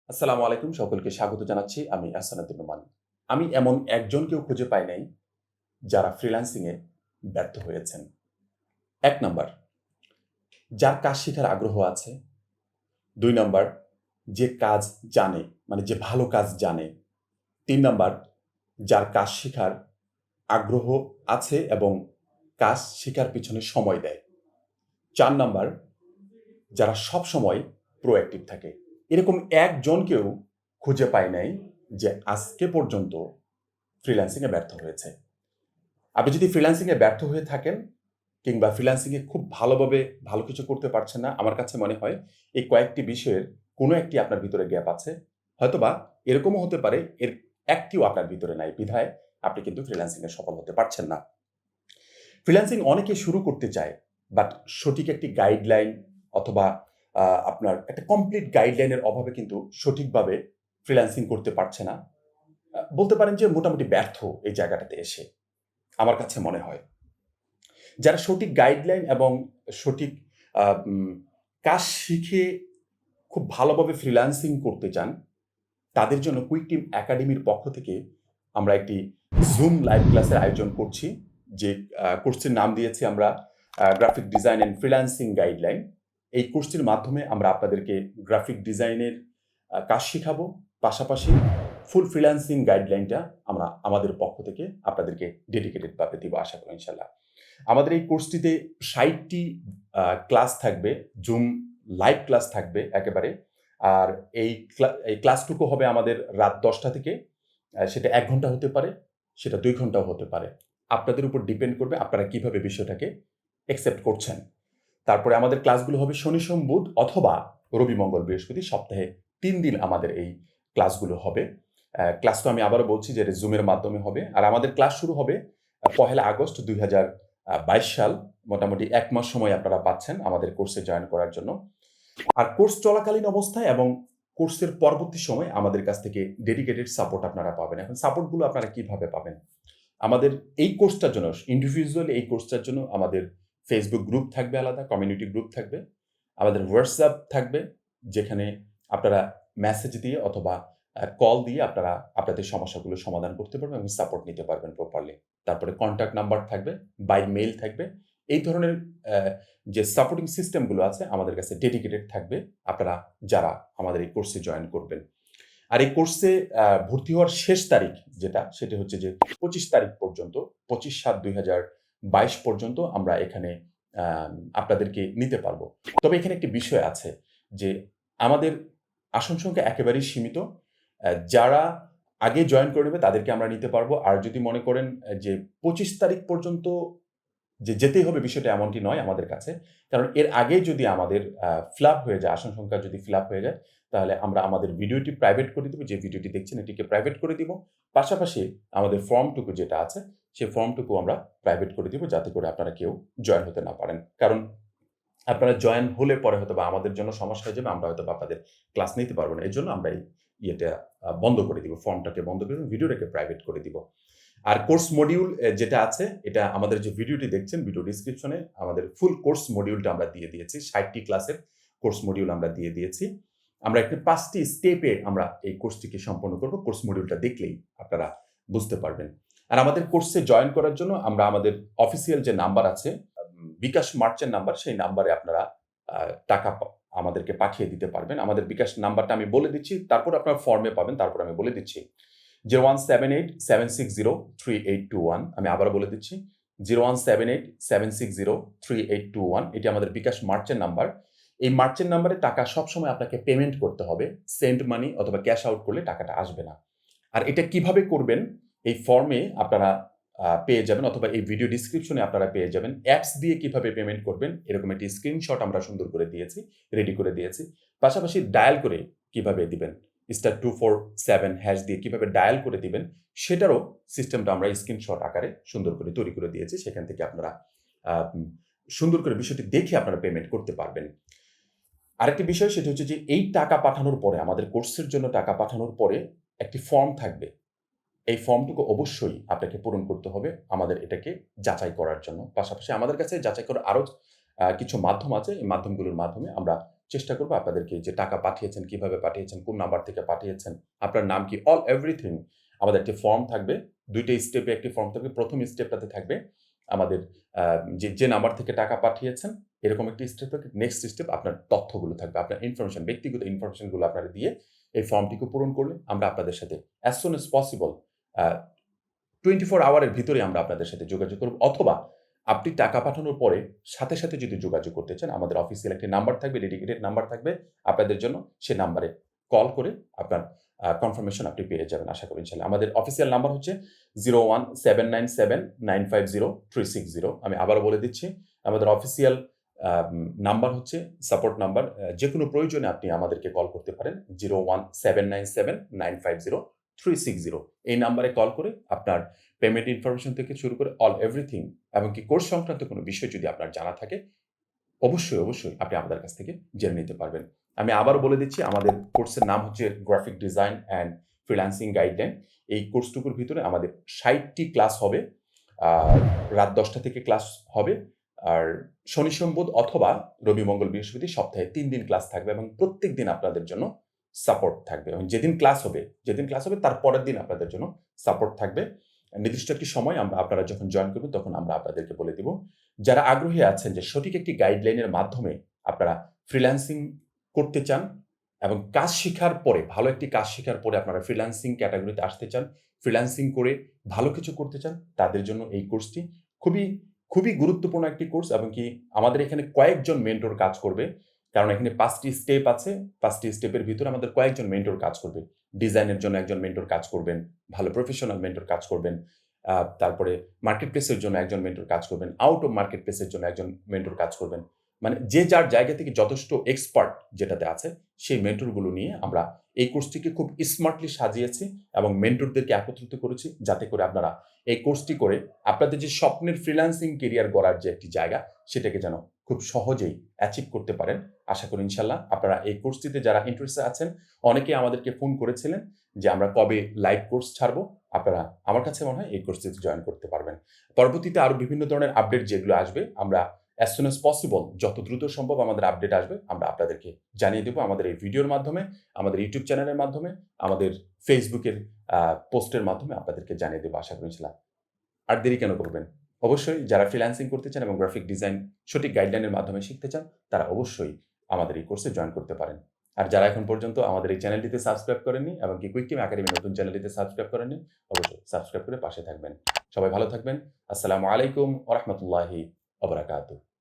আসসালামু আলাইকুম, সকলকে স্বাগত জানাচ্ছি। আমি আহসান উদ্দিন নোমান। আমি এমন একজনকেও খুঁজে পাই নাই যারা ফ্রিল্যান্সিং এ ব্যর্থ হয়েছেন। ১ নাম্বার, যার কাজ শেখার আগ্রহ আছে। ২ নাম্বার, যে কাজ জানে, মানে যে ভালো কাজ জানে। ৩ নাম্বার, যার কাজ শেখার আগ্রহ আছে এবং কাজ শেখার পিছনে সময় দেয়। ৪ নাম্বার, যারা সবসময় প্রোঅ্যাক্টিভ থাকে। এরকম একজনকেও খুঁজে পাই নাই যে আজকে পর্যন্ত ফ্রিল্যান্সিং এ ব্যর্থ হয়েছে। আপনি যদি ফ্রিল্যান্সিং এ ব্যর্থ হয়ে থাকেন কিংবা ফ্রিল্যান্সিং এ খুব ভালোভাবে ভালো কিছু করতে পারছেন না, আমার কাছে মনে হয় এই কয়েকটি বিষয়ের কোনো একটি আপনার ভিতরে গ্যাপ আছে। হয়তোবা এরকমও হতে পারে এর একটিও আপনার ভিতরে নাই বিধায় আপনি কিন্তু ফ্রিল্যান্সিং এ সফল হতে পারছেন না। ফ্রিল্যান্সিং অনেকে শুরু করতে চায়, বাট সঠিক একটি গাইডলাইন অথবা আপনার একটা কমপ্লিট গাইডলাইনের অভাবে কিন্তু সঠিকভাবে ফ্রিল্যান্সিং করতে পারছে না। বলতে পারেন যে মোটামুটি ব্যর্থ এই জায়গাটাতে এসে, আমার কাছে মনে হয়। যারা সঠিক গাইডলাইন এবং সঠিক আ উম কাজ শিখে খুব ভালোভাবে ফ্রিল্যান্সিং করতে চান, তাদের জন্য কুইক টিম একাডেমির পক্ষ থেকে আমরা একটি জুম লাইভ ক্লাসের আয়োজন করছি। যে কোর্সটির নাম দিয়েছি আমরা graphic design and freelancing guideline. এই কোর্সটির মাধ্যমে আমরা আপনাদেরকে গ্রাফিক ডিজাইনের কাজ শিখাবো। পাশাপাশি ফুল ফ্রিল্যান্সিং গাইডলাইনটা আমরা আমাদের পক্ষ থেকে আপনাদেরকে ডেডিকেটেড ভাবে দিব আশা করি ইনশাআল্লাহ। আমাদের এই কোর্সটিতে ৬০ টি ক্লাস থাকবে, জুম লাইভ ক্লাস থাকবে একেবারে। আর এই ক্লাসটুকু হবে আমাদের রাত ১০টা থেকে। সেটা ১ ঘন্টা হতে পারে, সেটা ২ ঘন্টাও হতে পারে। আপনাদের উপর ডিপেন্ড করবে আপনারা কিভাবে বিষয়টাকে অ্যাকসেপ্ট করছেন। তারপরে আমাদের ক্লাসগুলো হবে শনি, সোম, বুধ অথবা রবি, মঙ্গল, বৃহস্পতি। সপ্তাহে ৩ দিন আমাদের এই ক্লাসগুলো হবে। ক্লাস তো আমি আবারও বলছি যে এটা জুমের মাধ্যমে হবে। আর আমাদের ক্লাস শুরু হবে পহেলা আগস্ট ২০২২ সাল। মোটামুটি ১ মাস সময় আপনারা পাচ্ছেন আমাদের কোর্সে জয়েন করার জন্য। আর কোর্স চলাকালীন অবস্থায় এবং কোর্সের পরবর্তী সময়ে আমাদের কাছ থেকে ডেডিকেটেড সাপোর্ট আপনারা পাবেন। এখন সাপোর্টগুলো আপনারা কিভাবে পাবেন? আমাদের এই কোর্সটার জন্য ইন্ডিভিজুয়ালি এই কোর্সটার জন্য আমাদের Facebook গ্রুপ থাকবে আলাদা, কমিউনিটি গ্রুপ থাকবে। আমাদের WhatsApp থাকবে, যেখানে আপনারা মেসেজ দিয়ে অথবা কল দিয়ে আপনারা আপনাদের সমস্যাগুলো সমাধান করতে পারবেন এবং সাপোর্ট নিতে পারবেন প্রপারলি। তারপরে কনট্যাক্ট নাম্বার থাকবে, বাই মেইল থাকবে। এই ধরনের যে সাপোর্টিং সিস্টেমগুলো আছে আমাদের কাছে ডেডিকেটেড থাকবে আপনারা যারা আমাদের এই কোর্সে জয়েন করবেন। আর এই কোর্সে ভর্তি হওয়ার শেষ তারিখ সেটা হচ্ছে যে ২৫ তারিখ পর্যন্ত, ২৫/৭/২০২২ পর্যন্ত আমরা এখানে আপনাদেরকে নিতে পারবো। তবে এখানে একটি বিষয় আছে যে আমাদের আসন সংখ্যা একেবারেই সীমিত। যারা আগে জয়েন করে নেবে তাদেরকে আমরা নিতে পারবো। আর যদি মনে করেন যে ২৫ তারিখ পর্যন্ত যে যেতেই হবে বিষয়টা এমনটি নয় আমাদের কাছে। কারণ এর আগেই যদি আমাদের ফিল-আপ হয়ে যায়, আসন সংখ্যা যদি ফিল-আপ হয়ে যায়, তাহলে আমরা আমাদের ভিডিওটি প্রাইভেট করে দিব। যে ভিডিওটি দেখছেন এটিকে প্রাইভেট করে দিব। পাশাপাশি আমাদের ফর্মটুকু যেটা আছে, সেই ফর্মটুকু আমরা প্রাইভেট করে দিব যাতে করে আপনারা কেউ জয়েন হতে না পারেন। কারণ আপনারা জয়েন হলে পরে হয়তোবা আমাদের জন্য সমস্যা হয়ে যাবে। আমরা হয়তোবা আপনাদের ক্লাস নিতে পারব না। এজন্য আমরা এই ইয়েটা বন্ধ করে দিব। ফর্মটাকে বন্ধ করে দিব, ভিডিওটাকে প্রাইভেট করে দিব। আর কোর্স মডিউল যেটা আছে, এটা আমাদের যে ভিডিওটি দেখছেন, ভিডিও ডেসক্রিপশনে আমাদের ফুল কোর্স মডিউলটা আমরা দিয়ে দিয়েছি। ৬০ টি ক্লাসের কোর্স মডিউল আমরা দিয়ে দিয়েছি। আমরা একটি ৫ টি স্টেপে আমরা এই কোর্সটিকে সম্পন্ন করব। কোর্স মডিউলটা দেখলেই আপনারা বুঝতে পারবেন। আর আমাদের কোর্সে জয়েন করার জন্য আমরা আমাদের অফিসিয়াল যে নাম্বার আছে, বিকাশ মার্চেন্ট নাম্বার, সেই নাম্বারে আপনারা টাকা আমাদেরকে পাঠিয়ে দিতে পারবেন। আমাদের বিকাশ নাম্বারটা আমি বলে দিচ্ছি, তারপর আপনারা ফর্মে পাবেন, তারপর আমি বলে দিচ্ছি। 0178-760-3821 আমি আবারও বলে দিচ্ছি 0178-760-3821 এটি আমাদের বিকাশ মার্চেন্ট নাম্বার। এই মার্চেন্ট নাম্বারে টাকা সবসময় আপনাকে পেমেন্ট করতে হবে। সেন্ড মানি অথবা ক্যাশ আউট করলে টাকাটা আসবে না। আর এটা কিভাবে করবেন এই ফর্মে আপনারা পেয়ে যাবেন অথবা এই ভিডিও ডেসক্রিপশনে আপনারা পেয়ে যাবেন। অ্যাপস দিয়ে কিভাবে পেমেন্ট করবেন এরকম একটি স্ক্রিনশট আমরা সুন্দর করে দিয়েছি, রেডি করে দিয়েছি। পাশাপাশি ডায়াল করে কিভাবে দিবেন, *247# দিয়ে কিভাবে ডায়াল করে দিবেন সেটারও সিস্টেমটা আমরা স্ক্রিনশট আকারে সুন্দর করে তৈরি করে দিয়েছি। সেখান থেকে আপনারা সুন্দর করে বিষয়টি দেখে আপনারা পেমেন্ট করতে পারবেন। আরেকটি বিষয় সেটা হচ্ছে যে এই টাকা পাঠানোর পরে, আমাদের কোর্সের জন্য টাকা পাঠানোর পরে একটি ফর্ম থাকবে। এই ফর্মটুকু অবশ্যই আপনাকে পূরণ করতে হবে আমাদের এটাকে যাচাই করার জন্য। পাশাপাশি আমাদের কাছে যাচাই করার আরও কিছু মাধ্যম আছে। এই মাধ্যমগুলোর মাধ্যমে আমরা চেষ্টা করব আপনাদেরকে যে টাকা পাঠিয়েছেন, কিভাবে পাঠিয়েছেন, কোন নাম্বার থেকে পাঠিয়েছেন, আপনার নাম কি, অল এভরিথিং। আমাদের একটি ফর্ম থাকবে, ২ টা স্টেপে একটি ফর্ম থাকবে। ১ম স্টেপটাতে থাকবে আমাদের যে নাম্বার থেকে টাকা পাঠিয়েছেন এরকম একটি স্টেপ থাকে। নেক্সট স্টেপ আপনার তথ্যগুলো থাকবে, আপনার ইনফরমেশন, ব্যক্তিগত ইনফরমেশনগুলো আপনারা দিয়ে এই ফর্মটিকে পূরণ করলে আমরা আপনাদের সাথে অ্যাজ সুন অ্যাজ পসিবল 24 আওয়ারের ভিতরে আমরা আপনাদের সাথে যোগাযোগ করব, অথবা আপনি টাকা পাঠানোর পরে সাথে, সাথে যদি যোগাযোগ করতে চান আমাদের অফিসিয়াল একটি নাম্বার থাকবে, ডেডিকেটেড নাম্বার থাকবে আপনাদের জন্য। সে নাম্বারে কল করে আপনার কনফার্মেশন আপনি পেয়ে যাবেন আশা করি ইনশাআল্লাহ। আমাদের অফিসিয়াল নাম্বার হচ্ছে 01797950360। আমি আবারও বলে দিচ্ছি, আমাদের অফিসিয়াল নাম্বার হচ্ছে সাপোর্ট নাম্বার। যেকোনো প্রয়োজনে আপনি আমাদেরকে কল করতে পারেন 01797950360। এই নাম্বারে কল করে আপনার পেমেন্ট ইনফরমেশন থেকে শুরু করে অল এভরিথিং, এমনকি কোর্স সংক্রান্ত কোনো বিষয় যদি আপনার জানা থাকে অবশ্যই, অবশ্যই আপনি আমাদের কাছ থেকে জেনে নিতে পারবেন। আমি আবারও বলে দিচ্ছি, আমাদের কোর্সের নাম হচ্ছে graphic design and freelancing guideline. এই কোর্সটুকুর ভিতরে আমাদের ৬০টি ক্লাস হবে, রাত ১০টা থেকে ক্লাস হবে। আর শনি সোমবার অথবা রবি মঙ্গল বৃহস্পতি সপ্তাহে ৩ দিন ক্লাস থাকবে এবং প্রত্যেক দিন আপনাদের জন্য সাপোর্ট থাকবে। এবং যেদিন ক্লাস হবে তার পরের দিন আপনাদের জন্য সাপোর্ট থাকবে। নির্দিষ্ট একটি সময় আপনারা যখন জয়েন করবেন তখন আমরা আপনাদেরকে বলে দিব। যারা আগ্রহী আছেন যে সঠিক একটি গাইডলাইনের মাধ্যমে আপনারা ফ্রিল্যান্সিং করতে চান এবং কাজ শেখার পরে, ভালো একটি কাজ শেখার পরে আপনারা ফ্রিল্যান্সিং ক্যাটাগরিতে আসতে চান, ফ্রিল্যান্সিং করে ভালো কিছু করতে চান, তাদের জন্য এই কোর্সটি খুবই, খুবই গুরুত্বপূর্ণ একটি কোর্স। এবং কি আমাদের এখানে কয়েকজন মেন্টর কাজ করবে, কারণ এখানে ৫টি স্টেপ আছে। ৫টি স্টেপের ভিতরে আমাদের কয়েকজন মেন্টর কাজ করবে। ডিজাইনের জন্য একজন মেন্টর কাজ করবেন, ভালো প্রফেশনাল মেন্টর কাজ করবেন, তারপরে মার্কেট প্লেসের জন্য একজন মেন্টর কাজ করবেন, আউট অফ মার্কেট প্লেসের জন্য একজন মেন্টর কাজ করবেন। মানে যে যার জায়গা থেকে যথেষ্ট এক্সপার্ট যেটাতে আছে সেই মেন্টরগুলো নিয়ে আমরা এই কোর্সটিকে খুব স্মার্টলি সাজিয়েছি এবং মেন্টরদেরকে একত্রিত করেছি, যাতে করে আপনারা এই কোর্সটি করে আপনাদের যে স্বপ্নের ফ্রিল্যান্সিং কেরিয়ার গড়ার যে একটি জায়গা সেটাকে যেন খুব সহজেই অ্যাচিভ করতে পারেন। আশা করি ইনশাল্লাহ আপনারা এই কোর্সটিতে যারা ইন্টারেস্টেড আছেন, অনেকে আমাদেরকে ফোন করেছিলেন যে আমরা কবে লাইভ কোর্স ছাড়বো। আপনারা, আমার কাছে মনে হয় এই কোর্সটিতে জয়েন করতে পারবেন। পরবর্তীতে আরো বিভিন্ন ধরনের আপডেট যেগুলো আসবে আমরা as soon as possible, যত দ্রুত সম্ভব আমাদের আপডেট আসবে আমরা আপনাদেরকে জানিয়ে দেবো, আমাদের এই ভিডিওর মাধ্যমে, আমাদের ইউটিউব চ্যানেলের মাধ্যমে, আমাদের ফেসবুকের পোস্টের মাধ্যমে আপনাদেরকে জানিয়ে দেবো আশা করি ইনশাল্লাহ। আর দেরি কেন করবেন? অবশ্যই যারা ফ্রিল্যান্সিং করতে চান এবং গ্রাফিক ডিজাইন সঠিক গাইডলাইনের মাধ্যমে শিখতে চান তারা অবশ্যই আমাদের এই কোর্সে জয়েন করতে পারেন। আর যারা এখন পর্যন্ত আমাদের এই চ্যানেলটিতে সাবস্ক্রাইব করেননি এবং কি কুইক টিম একাডেমি নতুন চ্যানেলটিতে সাবস্ক্রাইব করেননি, অবশ্যই সাবস্ক্রাইব করে পাশে থাকবেন। সবাই ভালো থাকবেন। আসসালামু আলাইকুম ওয়া রাহমাতুল্লাহি ওয়া বারাকাতুহু।